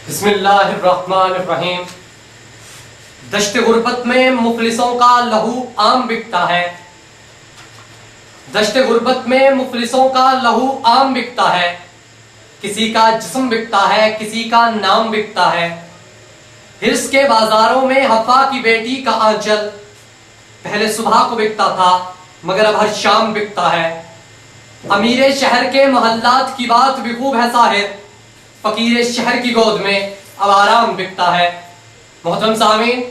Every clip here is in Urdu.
بسم اللہ الرحمن الرحیم۔ دشت غربت میں مفلسوں کا لہو عام بکتا ہے، دشت غربت میں مفلسوں کا لہو عام بکتا ہے، کسی کا جسم بکتا ہے، کسی کا نام بکتا ہے۔ حرص کے بازاروں میں حفا کی بیٹی کا آنچل پہلے صبح کو بکتا تھا مگر اب ہر شام بکتا ہے۔ امیر شہر کے محلات کی بات بھی خوب ہے ظاہر، فقیر شہر کی گود میں اب آرام بکتا ہے۔ محترم سامعین،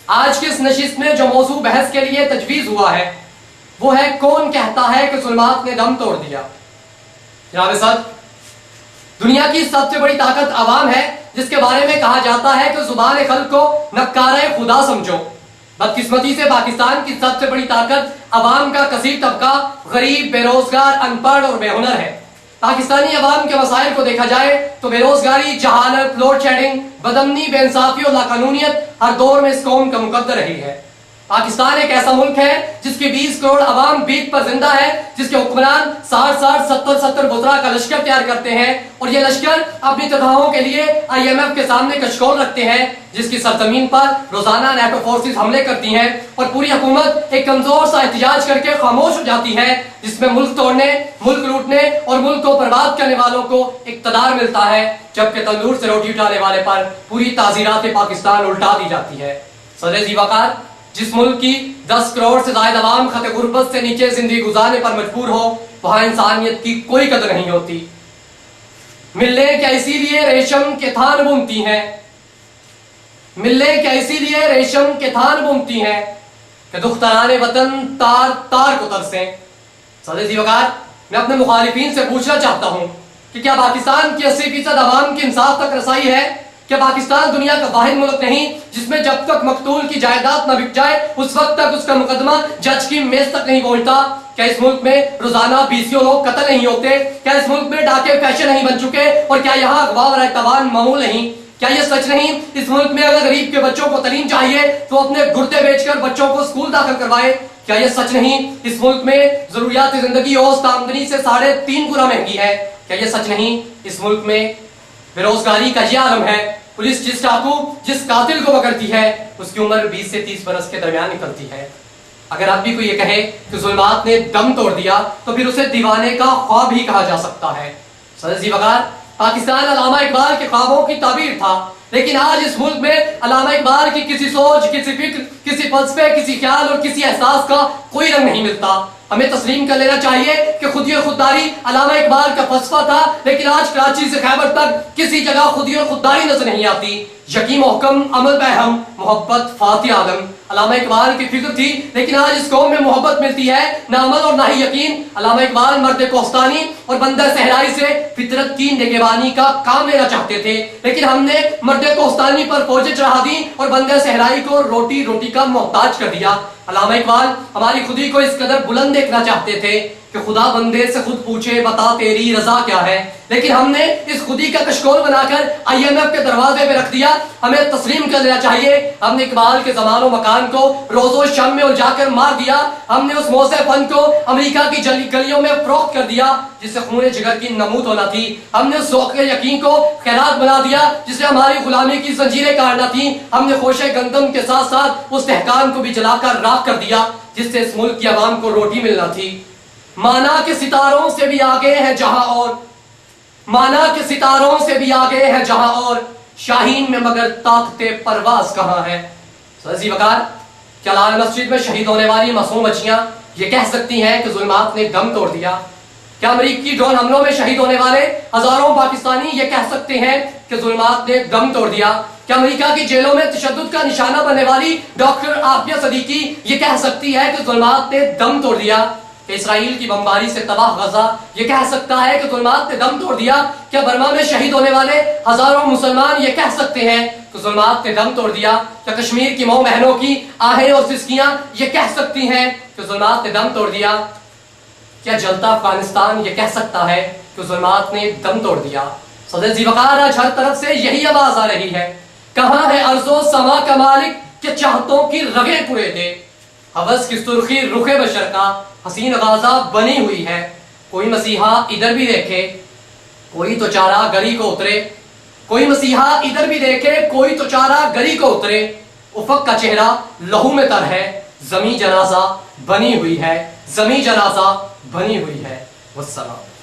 آج کی اس نشست میں جو موضوع بحث کے لیے تجویز ہوا ہے وہ ہے کون کہتا ہے کہ ظلمات نے دم توڑ دیا۔ جناب صدر، دنیا کی سب سے بڑی طاقت عوام ہے، جس کے بارے میں کہا جاتا ہے کہ زبان خلق کو نکارہ خدا سمجھو۔ بدقسمتی سے پاکستان کی سب سے بڑی طاقت عوام کا کثیر طبقہ غریب، بے روزگار، ان پڑھ اور بے ہنر ہے۔ پاکستانی عوام کے مسائل کو دیکھا جائے تو بے روزگاری، جہالت، لوڈ شیڈنگ، بدامنی، بے انصافی اور لاقانونیت ہر دور میں اس قوم کا مقدر رہی ہے۔ پاکستان ایک ایسا ملک ہے جس کی 20 کروڑ عوام بھیک پر زندہ ہے، جس کے حکمران 60 وزراء کا لشکر تیار کرتے ہیں اور یہ لشکر اپنی تنخواہوں کے لیے IMF کے سامنے کشکول رکھتے ہیں، جس کی سرزمین پر روزانہ نیٹو فورسز حملے کرتی ہیں اور پوری حکومت ایک کمزور سا احتجاج کر کے خاموش ہو جاتی ہے، جس میں ملک توڑنے، ملک لوٹنے اور ملک کو برباد کرنے والوں کو اقتدار ملتا ہے، جبکہ تندور سے روٹی اٹھانے والے پر پوری تعزیرات پاکستان الٹا دی جاتی ہے۔ صدر ذی وقار، جس ملک کی 10 کروڑ سے زائد عوام خط غربت سے نیچے زندگی گزارنے پر مجبور ہو، وہاں انسانیت کی کوئی قدر نہیں ہوتی۔ ملیں کیا اسی لیے ریشم کے تھان بنتی ہیں، ملیں کیا اسی لیے ریشم کے تھان بنتی ہیں کہ دختران وطن تار تار کو ترسیں۔ صدر ذی وقار، میں اپنے مخالفین سے پوچھنا چاہتا ہوں کہ کیا پاکستان کی 80% عوام کی انصاف تک رسائی ہے؟ کہ پاکستان دنیا کا واحد ملک نہیں جس میں جب تک مقتول کی جائیداد نہ بک جائے اس وقت تک اس کا مقدمہ جج کی میز تک نہیں پہنچتا؟ کیا اس ملک میں روزانہ 20 لوگ قتل نہیں ہوتے؟ کیا اس ملک میں ڈاکے فیشن نہیں بن چکے؟ اور کیا یہاں اغوا اور اعتوان معمول نہیں؟ کیا یہ سچ نہیں اس ملک میں اگر غریب کے بچوں کو تعلیم چاہیے تو اپنے گردے بیچ کر بچوں کو اسکول داخل کروائے؟ کیا یہ سچ نہیں اس ملک میں ضروریات زندگی اوسط آمدنی سے 3.5 گنا مہنگی ہے؟ کیا یہ سچ نہیں اس ملک میں بے روزگاری کا یہ عالم ہے؟ پولیس جس ڈاکو، جس قاتل کو پکڑتی ہے اس کی عمر 20 سے 30 برس کے درمیان نکلتی ہے۔ اگر اب بھی کوئی یہ کہے کہ ظلمات نے دم توڑ دیا تو پھر اسے دیوانے کا خواب ہی کہا جا سکتا ہے۔ صدر ذی وقار، پاکستان علامہ اقبال کے خوابوں کی تعبیر تھا، لیکن آج اس ملک میں علامہ اقبال کی کسی سوچ، کسی فکر، کسی فلسفے، کسی خیال اور کسی احساس کا کوئی رنگ نہیں ملتا۔ ہمیں تسلیم کر لینا چاہیے کہ خودی اور خودداری علامہ اقبال کا فلسفہ تھا، لیکن آج کراچی سے خیبر تک کسی جگہ خودی اور خودداری نظر نہیں آتی۔ یقین محکم، عمل بہم، محبت فاتح عالم علامہ اقبال کی فکر تھی، لیکن آج اس قوم میں محبت ملتی ہے نہ عمل اور نہ ہی یقین۔ علامہ اقبال مرد کوہستانی اور بندہ صحرائی سے فطرت کی نگہبانی کا کام لینا چاہتے تھے، لیکن ہم نے مرد کوہستانی پر فوجیں چڑھا دی اور بندہ صحرائی کو روٹی کا محتاج کر دیا۔ علامہ اقبال ہماری خودی کو اس قدر بلند دیکھنا چاہتے تھے کہ خدا بندے سے خود پوچھے بتا تیری رضا کیا ہے، لیکن ہم نے اس خودی کا کشکول بنا کر IMF کے دروازے پہ رکھ دیا۔ ہمیں تسلیم کر لینا چاہیے ہم نے اقبال کے زمان و مکان کو روز و شم میں الجا کر مار دیا۔ ہم نے اس موزے فن کو امریکہ کی گلیوں میں فروخت کر دیا جس سے خون جگر کی نمود ہونا تھی۔ ہم نے ذوق یقین کو خیرات بنا دیا جس سے ہماری غلامی کی زنجیریں کاٹنا تھی۔ ہم نے خوش گندم کے ساتھ ساتھ اس دہقان کو بھی جلا کر راکھ کر دیا جس سے اس ملک کی عوام کو روٹی ملنا تھی۔ مانا کے ستاروں سے بھی آگے ہے جہاں اور، مانا کے ستاروں سے بھی آگے ہے جہاں اور، شاہین میں مگر طاقت پرواز کہاں ہے۔ صدر ذی وقار، کیا لال مسجد میں شہید ہونے والی معصوم بچیاں یہ کہہ سکتی ہیں کہ ظلمات نے دم توڑ دیا؟ کیا امریکی ڈرون حملوں میں شہید ہونے والے ہزاروں پاکستانی یہ کہہ سکتے ہیں کہ ظلمات نے دم توڑ دیا؟ کیا امریکہ کی جیلوں میں تشدد کا نشانہ بننے والی ڈاکٹر عافیہ صدیقی یہ کہہ سکتی ہے کہ ظلمات نے دم توڑ دیا؟ کہ اسرائیل کی بمباری سے تباہ غزہ یہ کہہ سکتا ہے کہ ظلمات نے دم توڑ دیا؟ کیا برما میں شہید ہونے والے ہزاروں مسلمان یہ کہہ سکتے ہیں کہ ظلمات نے دم توڑ دیا؟ کیا کشمیر کی ماؤں بہنوں کی آہیں اور سسکیاں یہ کہہ سکتی ہیں کہ ظلمات نے دم توڑ دیا؟ کیا جلتا افغانستان یہ کہہ سکتا ہے کہ ظلمات نے دم توڑ دیا؟ صدر ذی وقار، آج ہر طرف سے یہی آواز آ رہی ہے، کہاں ہے ارض و سما کا مالک کہ چاہتوں کی رگیں پورے دے؟ ہوس کی سرخی رخ بشر کا حسین غازہ بنی ہوئی ہے، کوئی مسیحا ادھر بھی دیکھے، کوئی تو چارہ گلی کو اترے، کوئی مسیحا ادھر بھی دیکھے، کوئی تو چارہ گری کو اترے، افق کا چہرہ لہو میں تر ہے، زمیں جنازہ بنی ہوئی ہے، زمیں جنازہ بنی ہوئی ہے۔ والسلام۔